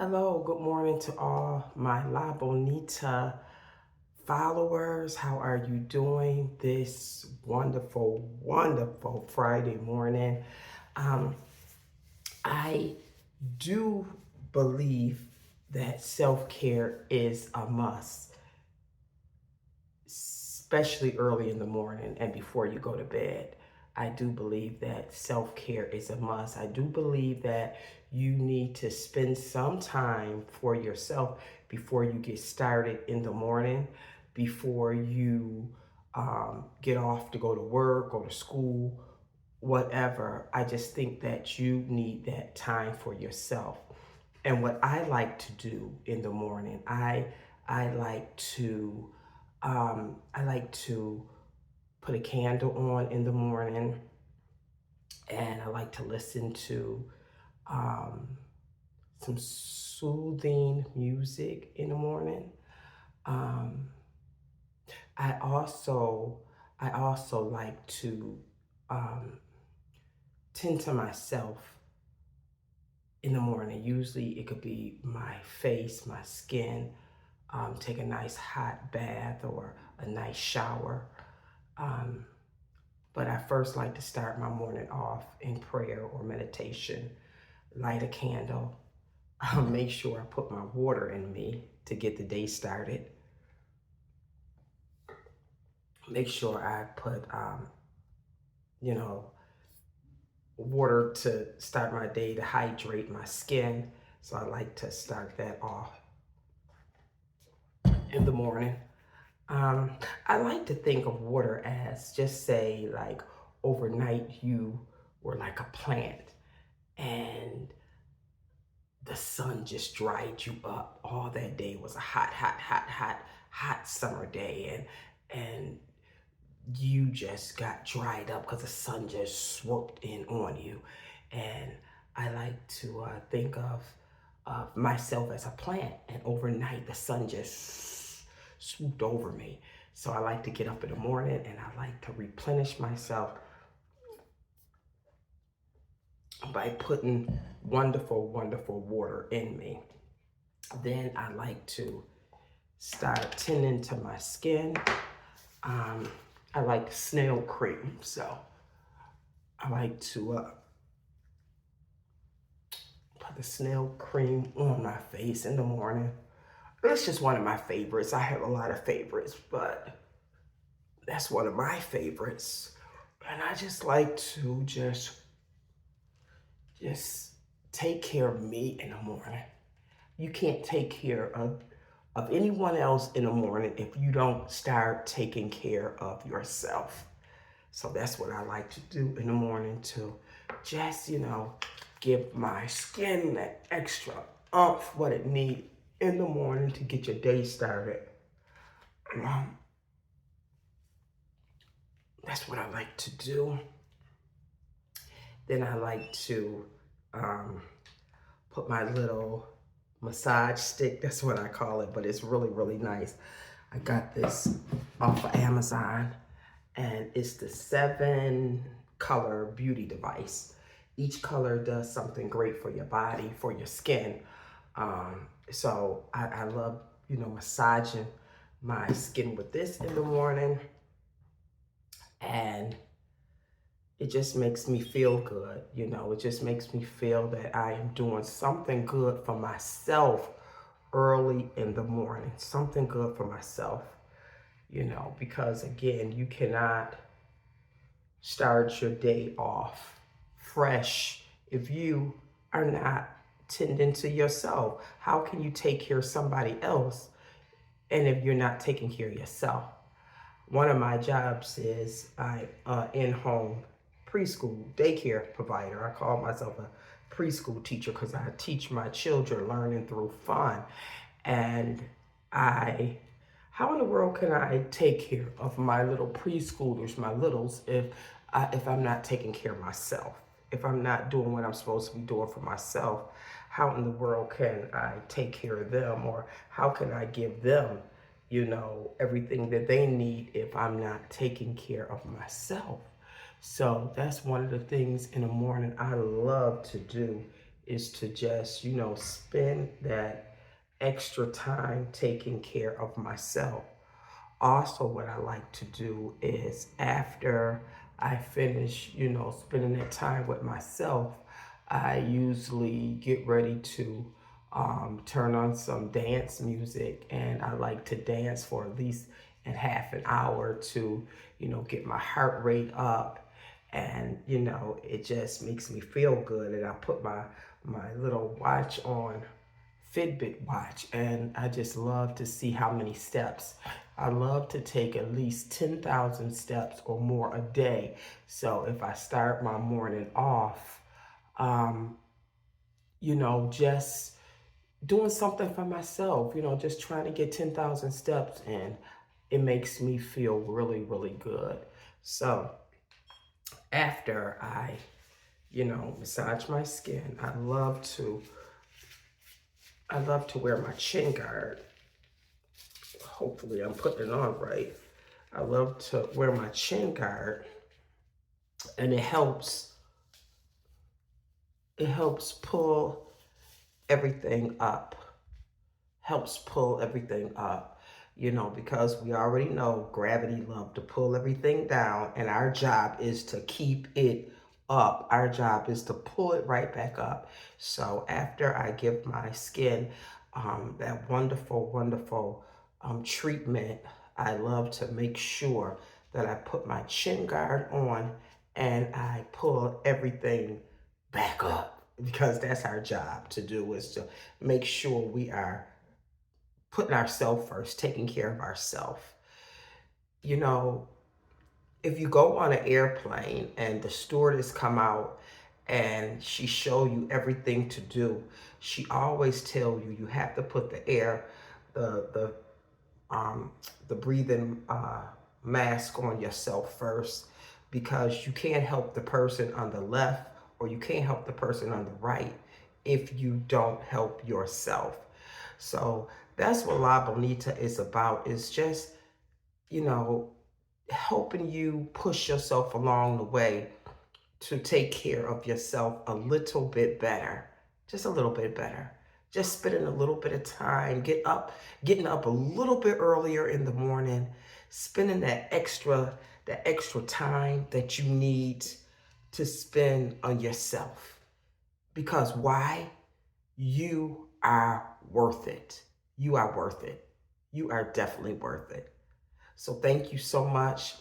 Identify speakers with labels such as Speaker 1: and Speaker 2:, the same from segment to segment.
Speaker 1: Hello, good morning to all my La Bonita followers. How are you doing this wonderful, wonderful Friday morning? Um, I do believe that self-care is a must, especially early in the morning and before you go to bed. I do believe that self-care is a must. I do believe that you need to spend some time for yourself before you get started in the morning, before you get off to go to work, go to school, whatever. I just think that you need that time for yourself. And what I like to do in the morning, I like to I like to put a candle on in the morning, and I like to listen to um, some soothing music in the morning. Um, I also I also like to um, tend to myself in the morning. Usually, it could be my face, my skin. Take a nice hot bath or a nice shower. Um, But I first like to start my morning off in prayer or meditation, light a candle, make sure I put my water in me to get the day started. Make sure I put, you know, water to start my day to hydrate my skin. So I like to start that off in the morning. Um, I like to think of water as just say like overnight you were like a plant and the sun just dried you up. All that day was a hot summer day, and you just got dried up because the sun just swooped in on you. And I like to think of myself as a plant, and overnight the sun just swooped over me. So I like to get up in the morning and I like to replenish myself by putting wonderful, wonderful water in me. Then I like to start tending to my skin. Um, I like snail cream, so I like to put the snail cream on my face in the morning. It's just one of my favorites. I have a lot of favorites, but that's one of my favorites. And I just like to just take care of me in the morning. You can't take care of anyone else in the morning if you don't start taking care of yourself. So that's what I like to do in the morning to just, give my skin that extra umph what it needs in the morning to get your day started. Um, that's what I like to do. Then I like to um, put my little massage stick. That's what I call it, but it's really, really nice. I got this off of Amazon, and it's the 7-color beauty device. Each color does something great for your body, for your skin. So I love, massaging my skin with this in the morning, and it just makes me feel good. It just makes me feel that I am doing something good for myself early in the morning, something good for myself, because again, you cannot start your day off fresh if you are not tending to yourself. How can you take care of somebody else and if you're not taking care of yourself? One of my jobs is I in-home preschool daycare provider. I call myself a preschool teacher because I teach my children learning through fun. And I how in the world can I take care of my little preschoolers, my littles, if I'm not taking care of myself? If I'm not doing what I'm supposed to be doing for myself, how in the world can I take care of them, or how can I give them, everything that they need if I'm not taking care of myself? So that's one of the things in the morning I love to do is to just, spend that extra time taking care of myself. Also, what I like to do is after I finish, spending that time with myself, I usually get ready to turn on some dance music, and I like to dance for at least a half an hour to, get my heart rate up. And, it just makes me feel good. And I put my little watch on, Fitbit watch, and I just love to see how many steps. I love to take at least 10,000 steps or more a day. So if I start my morning off, um, just doing something for myself, just trying to get 10,000 steps in, it makes me feel really, really good. So after I, massage my skin, I love to wear my chin guard. Hopefully I'm putting it on right. I love to wear my chin guard, and it helps pull everything up. Helps pull everything up. Because we already know gravity loves to pull everything down, and our job is to keep it up. Our job is to pull it right back up. So after I give my skin that wonderful, wonderful treatment, I love to make sure that I put my chin guard on and I pull everything back up, because that's our job to do, is to make sure we are putting ourselves first, taking care of ourselves. You know, if you go on an airplane and the stewardess come out and she show you everything to do, she always tell you you have to put the um, the breathing mask on yourself first, because you can't help the person on the left or you can't help the person on the right if you don't help yourself. So that's what La Bonita is about, is just, you know, helping you push yourself along the way to take care of yourself a little bit better, just a little bit better. Just spending a little bit of time, getting up a little bit earlier in the morning, spending that extra time that you need to spend on yourself. Because why? You are worth it. You are worth it. You are definitely worth it. So thank you so much.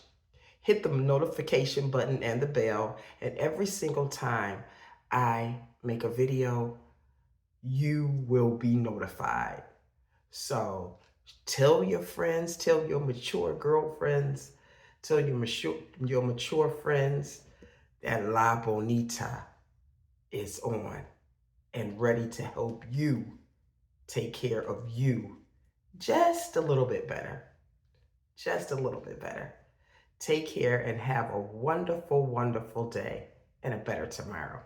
Speaker 1: Hit the notification button and the bell, and every single time I make a video, you will be notified. So tell your friends, tell your mature girlfriends, tell your mature friends that La Bonita is on and ready to help you take care of you just a little bit better. Just a little bit better. Take care and have a wonderful, wonderful day and a better tomorrow.